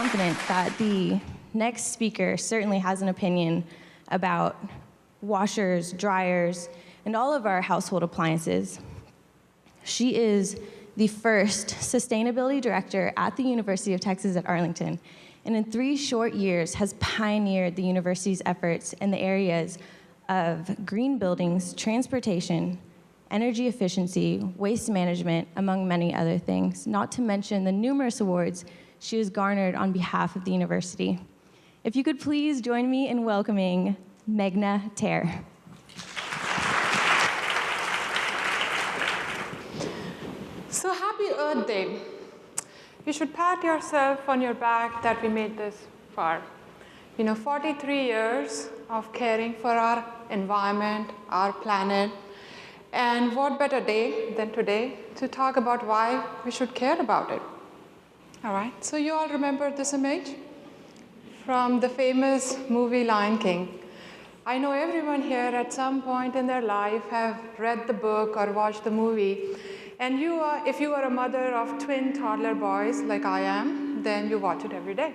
confident that the next speaker certainly has an opinion about washers, dryers, and all of our household appliances. She is the first sustainability director at the University of Texas at Arlington, and in 3 short years has pioneered the university's efforts in the areas of green buildings, transportation, energy efficiency, waste management, among many other things, not to mention the numerous awards she has garnered on behalf of the university. If you could please join me in welcoming Meghna Tare. So happy Earth Day. You should pat yourself on your back that we made this far. 43 years of caring for our environment, our planet, and what better day than today to talk about why we should care about it. All right, so you all remember this image from the famous movie Lion King. I know everyone here at some point in their life have read the book or watched the movie. And if you are a mother of twin toddler boys like I am, then you watch it every day.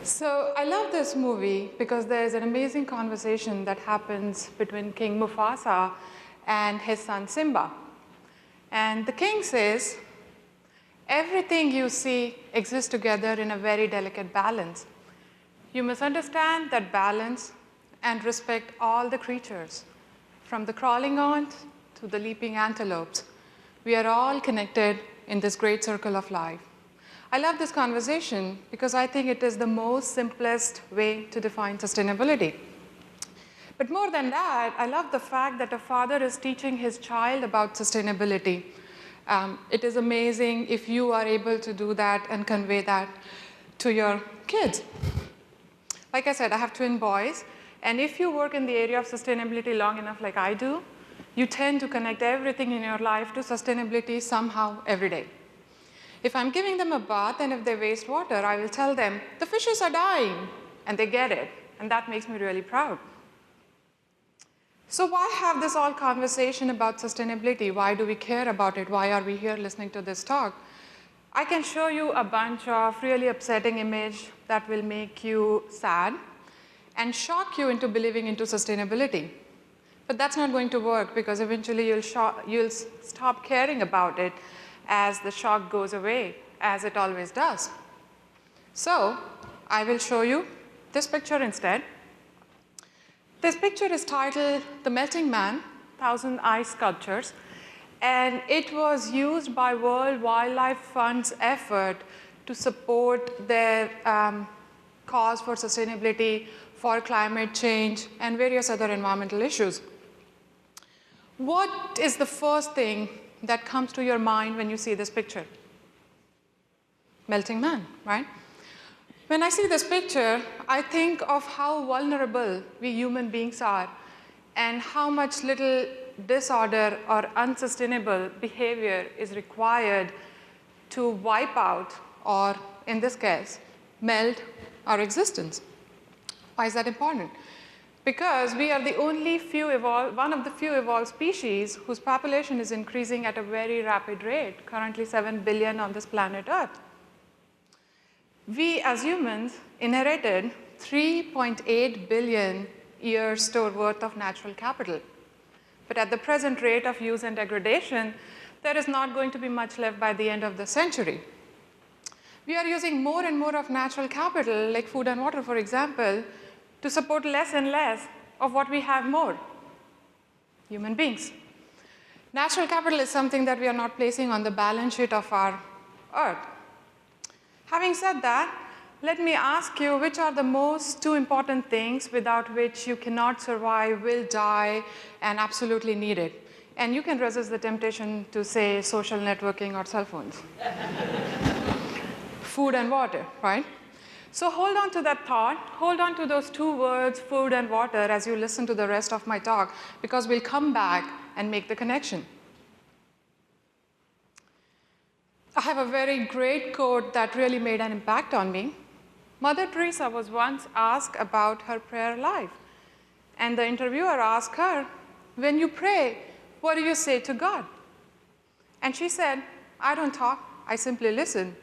So I love this movie because there's an amazing conversation that happens between King Mufasa and his son Simba. And the king says, everything you see exists together in a very delicate balance. You must understand that balance and respect all the creatures, from the crawling ant to the leaping antelopes. We are all connected in this great circle of life. I love this conversation because I think it is the most simplest way to define sustainability. But more than that, I love the fact that a father is teaching his child about sustainability. It is amazing if you are able to do that and convey that to your kids. Like I said, I have twin boys, and if you work in the area of sustainability long enough like I do, you tend to connect everything in your life to sustainability somehow every day. If I'm giving them a bath and if they waste water, I will tell them, the fishes are dying, and they get it, and that makes me really proud. So why have this all conversation about sustainability? Why do we care about it? Why are we here listening to this talk? I can show you a bunch of really upsetting images that will make you sad and shock you into believing into sustainability. But that's not going to work because eventually you'll stop caring about it as the shock goes away, as it always does. So I will show you this picture instead. This picture is titled The Melting Man, 1,000 Ice Sculptures, and it was used by World Wildlife Fund's effort to support their cause for sustainability, for climate change, and various other environmental issues. What is the first thing that comes to your mind when you see this picture? Melting man, right? When I see this picture, I think of how vulnerable we human beings are and how much little disorder or unsustainable behavior is required to wipe out, or in this case, melt our existence. Why is that important? Because we are the only one of the few evolved species whose population is increasing at a very rapid rate, currently 7 billion on this planet Earth. We as humans inherited 3.8 billion years stored worth of natural capital. But at the present rate of use and degradation, there is not going to be much left by the end of the century. We are using more and more of natural capital, like food and water, for example, to support less and less of what we have more, human beings. Natural capital is something that we are not placing on the balance sheet of our Earth. Having said that, let me ask you, which are the most two important things without which you cannot survive, will die, and absolutely need it? And you can resist the temptation to say social networking or cell phones. Food and water, right? So hold on to that thought. Hold on to those two words, food and water, as you listen to the rest of my talk, because we'll come back and make the connection. I have a very great quote that really made an impact on me. Mother Teresa was once asked about her prayer life. And the interviewer asked her, when you pray, what do you say to God? And she said, I don't talk, I simply listen.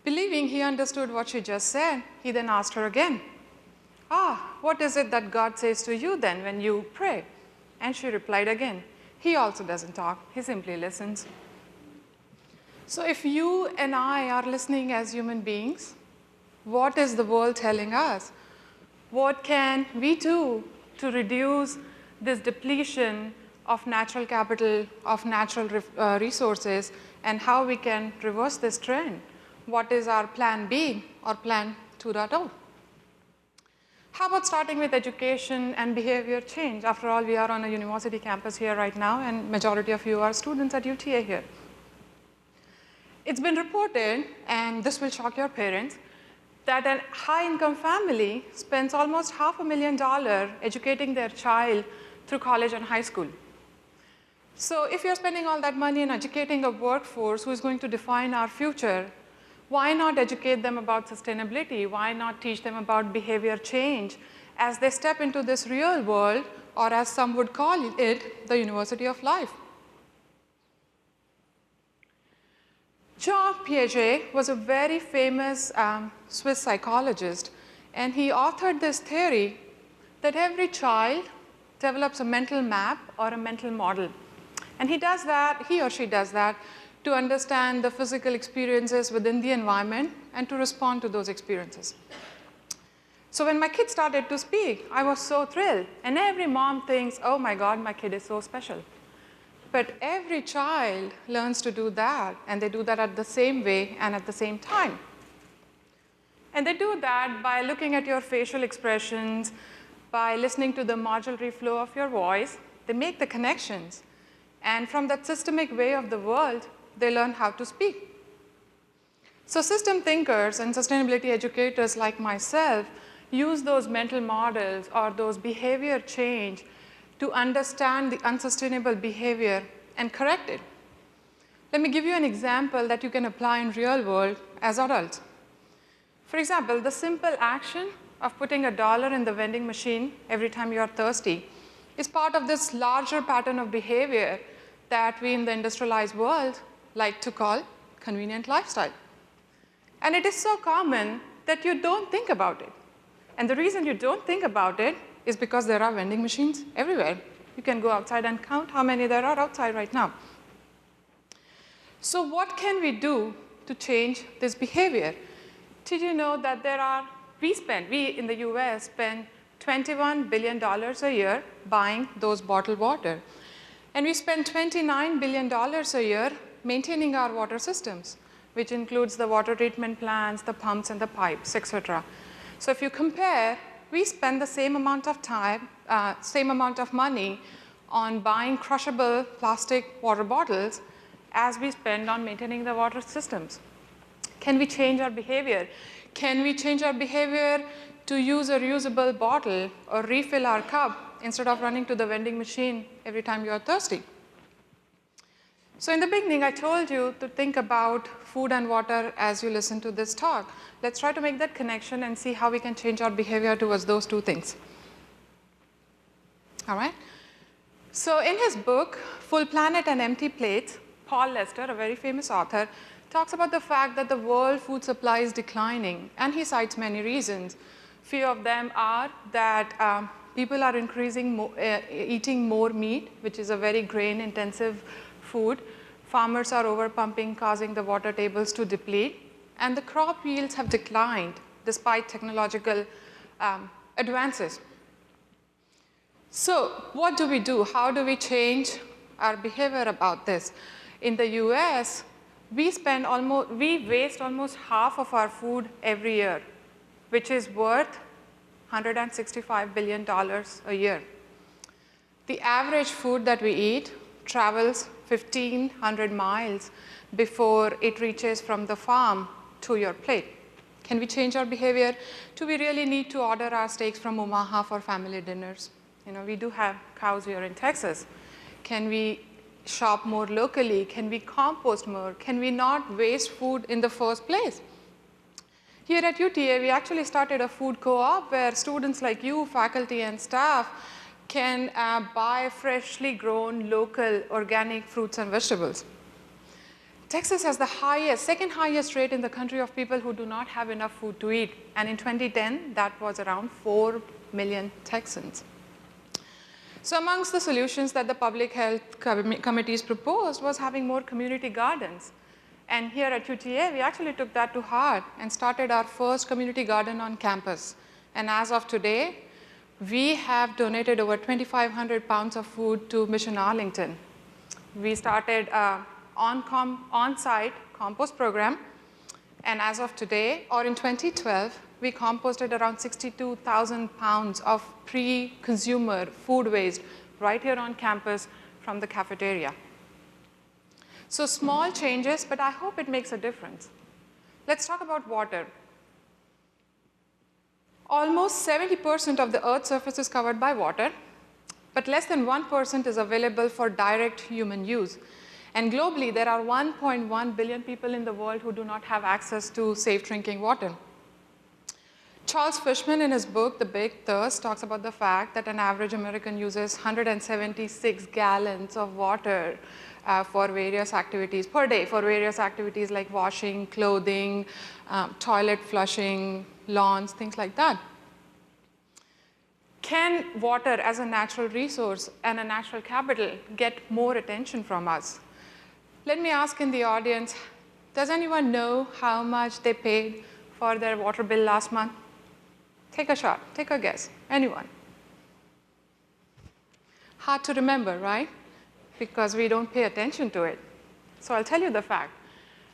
Believing he understood what she just said, he then asked her again, what is it that God says to you then when you pray? And she replied again, he also doesn't talk, he simply listens. So if you and I are listening as human beings, what is the world telling us? What can we do to reduce this depletion of natural capital, of natural resources, and how we can reverse this trend? What is our plan B or plan 2.0? How about starting with education and behavior change? After all, we are on a university campus here right now, and majority of you are students at UTA here. It's been reported, and this will shock your parents, that a high-income family spends almost $500,000 educating their child through college and high school. So if you're spending all that money in educating a workforce who is going to define our future, why not educate them about sustainability? Why not teach them about behavior change as they step into this real world, or as some would call it, the University of Life? Jean Piaget was a very famous Swiss psychologist, and he authored this theory that every child develops a mental map or a mental model. And he or she does that to understand the physical experiences within the environment and to respond to those experiences. So when my kid started to speak, I was so thrilled. And every mom thinks, oh my God, my kid is so special. But every child learns to do that, and they do that at the same way and at the same time. And they do that by looking at your facial expressions, by listening to the modulatory flow of your voice. They make the connections. And from that systemic way of the world, they learn how to speak. So system thinkers and sustainability educators like myself use those mental models or those behavior change to understand the unsustainable behavior and correct it. Let me give you an example that you can apply in real world as adults. For example, the simple action of putting $1 in the vending machine every time you are thirsty is part of this larger pattern of behavior that we in the industrialized world like to call convenient lifestyle. And it is so common that you don't think about it. And the reason you don't think about it is because there are vending machines everywhere. You can go outside and count how many there are outside right now. So what can we do to change this behavior? Did you know that we in the US spend $21 billion a year buying those bottled water. And we spend $29 billion a year maintaining our water systems, which includes the water treatment plants, the pumps and the pipes, etc. So if you compare, we spend the same amount of time, same amount of money on buying crushable plastic water bottles as we spend on maintaining the water systems. Can we change our behavior? Can we change our behavior to use a reusable bottle or refill our cup instead of running to the vending machine every time you are thirsty? So in the beginning, I told you to think about food and water as you listen to this talk. Let's try to make that connection and see how we can change our behavior towards those two things. All right? So in his book, Full Planet and Empty Plates, Paul Lester, a very famous author, talks about the fact that the world food supply is declining, and he cites many reasons. Few of them are that people are eating more meat, which is a very grain-intensive food. Farmers are overpumping, causing the water tables to deplete, and the crop yields have declined despite technological advances. So what do we do? How do we change our behavior about this? In the US, we waste almost half of our food every year, which is worth $165 billion a year. The average food that we eat travels 1,500 miles before it reaches from the farm to your plate. Can we change our behavior? Do we really need to order our steaks from Omaha for family dinners? You know, we do have cows here in Texas. Can we shop more locally? Can we compost more? Can we not waste food in the first place? Here at UTA, we actually started a food co-op where students like you, faculty and staff, can buy freshly grown, local, organic fruits and vegetables. Texas has the second highest rate in the country of people who do not have enough food to eat. And in 2010, that was around 4 million Texans. So amongst the solutions that the public health committees proposed was having more community gardens. And here at UTA, we actually took that to heart and started our first community garden on campus. And as of today, we have donated over 2,500 pounds of food to Mission Arlington. We started on-site compost program, and as of today, or in 2012, we composted around 62,000 pounds of pre-consumer food waste right here on campus from the cafeteria. So small changes, but I hope it makes a difference. Let's talk about water. Almost 70% of the Earth's surface is covered by water, but less than 1% is available for direct human use. And globally, there are 1.1 billion people in the world who do not have access to safe drinking water. Charles Fishman, in his book, The Big Thirst, talks about the fact that an average American uses 176 gallons of water for various activities per day, for various activities like washing, clothing, toilet flushing, lawns, things like that. Can water as a natural resource and a natural capital get more attention from us? Let me ask in the audience, does anyone know how much they paid for their water bill last month? Take a shot, take a guess, anyone? Hard to remember, right? Because we don't pay attention to it. So I'll tell you the fact.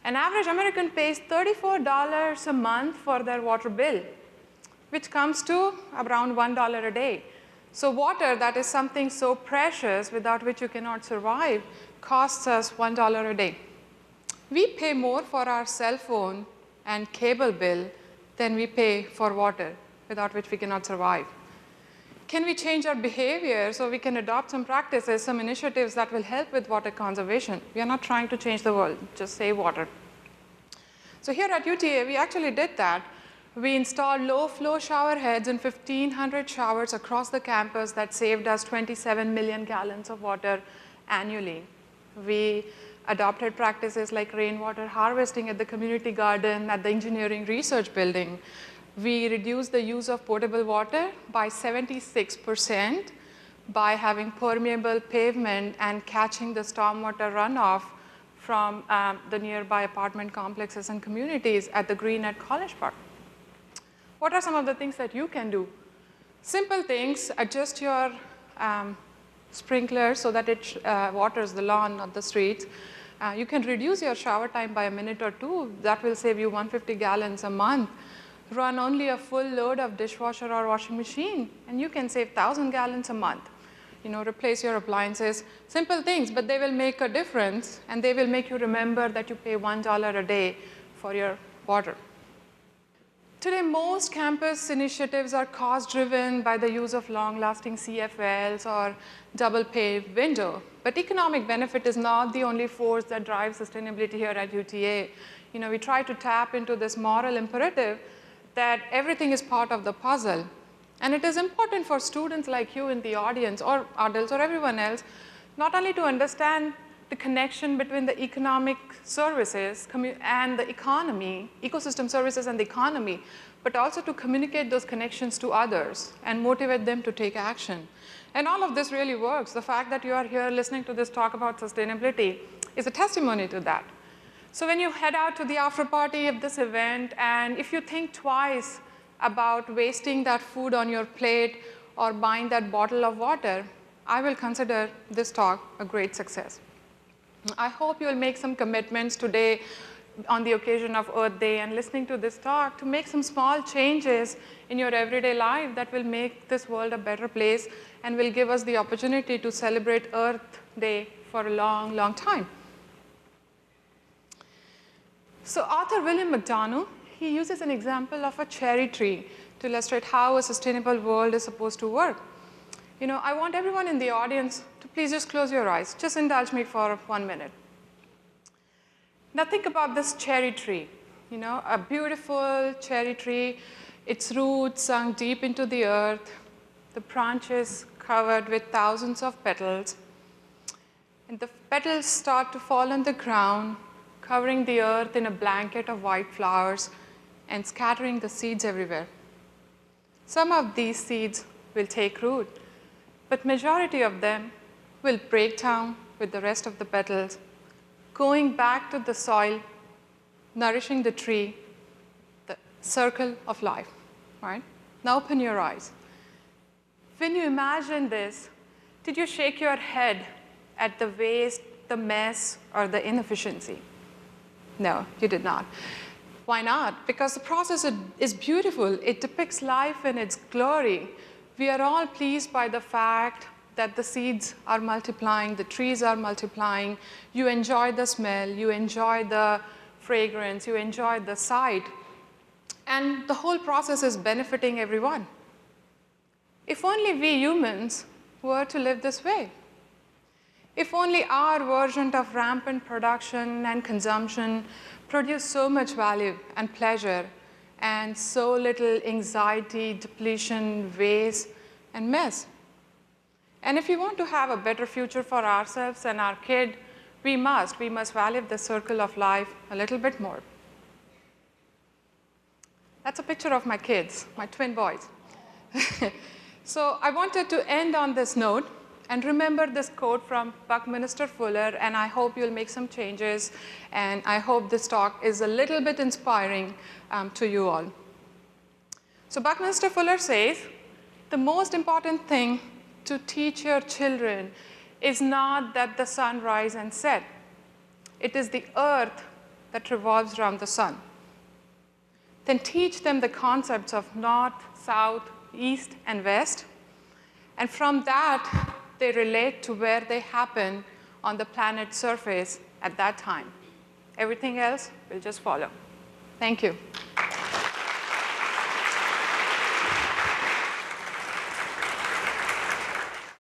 An average American pays $34 a month for their water bill, which comes to around $1 a day. So water, that is something so precious without which you cannot survive, costs us $1 a day. We pay more for our cell phone and cable bill than we pay for water, without which we cannot survive. Can we change our behavior so we can adopt some practices, some initiatives that will help with water conservation? We are not trying to change the world, just save water. So here at UTA, we actually did that. We installed low-flow shower heads in 1,500 showers across the campus that saved us 27 million gallons of water annually. We adopted practices like rainwater harvesting at the community garden, at the engineering research building. We reduced the use of potable water by 76% by having permeable pavement and catching the stormwater runoff from the nearby apartment complexes and communities at the green at College Park. What are some of the things that you can do? Simple things: adjust your sprinkler so that it waters the lawn, not the streets. You can reduce your shower time by a minute or two. That will save you 150 gallons a month. Run only a full load of dishwasher or washing machine, and you can save 1,000 gallons a month. Replace your appliances. Simple things, but they will make a difference, and they will make you remember that you pay $1 a day for your water. Today, most campus initiatives are cost-driven by the use of long-lasting CFLs or double-paved window. But economic benefit is not the only force that drives sustainability here at UTA. We try to tap into this moral imperative that everything is part of the puzzle. And it is important for students like you in the audience, or adults, or everyone else, not only to understand the connection between the economic services and the economy, ecosystem services and the economy, but also to communicate those connections to others and motivate them to take action. And all of this really works. The fact that you are here listening to this talk about sustainability is a testimony to that. So when you head out to the after party of this event, and if you think twice about wasting that food on your plate or buying that bottle of water, I will consider this talk a great success. I hope you will make some commitments today on the occasion of Earth Day and listening to this talk to make some small changes in your everyday life that will make this world a better place and will give us the opportunity to celebrate Earth Day for a long, long time. So author William McDonough, he uses an example of a cherry tree to illustrate how a sustainable world is supposed to work. I want everyone in the audience to please just close your eyes. Just indulge me for 1 minute. Now think about this cherry tree, a beautiful cherry tree, its roots sunk deep into the earth, the branches covered with thousands of petals, and the petals start to fall on the ground, covering the earth in a blanket of white flowers and scattering the seeds everywhere. Some of these seeds will take root, but majority of them will break down with the rest of the petals, going back to the soil, nourishing the tree, the circle of life, right? Now open your eyes. When you imagine this, did you shake your head at the waste, the mess, or the inefficiency? No, you did not. Why not? Because the process is beautiful. It depicts life in its glory. We are all pleased by the fact that the seeds are multiplying, the trees are multiplying. You enjoy the smell, you enjoy the fragrance, you enjoy the sight. And the whole process is benefiting everyone. If only we humans were to live this way. If only our version of rampant production and consumption produced so much value and pleasure and so little anxiety, depletion, waste, and mess. And if we want to have a better future for ourselves and our kid, we must value the circle of life a little bit more. That's a picture of my kids, my twin boys. So I wanted to end on this note and remember this quote from Buckminster Fuller, and I hope you'll make some changes, and I hope this talk is a little bit inspiring to you all. So Buckminster Fuller says, the most important thing to teach your children is not that the sun rise and set. It is the earth that revolves around the sun. Then teach them the concepts of north, south, east, and west. And from that, they relate to where they happen on the planet's surface at that time. Everything else will just follow. Thank you.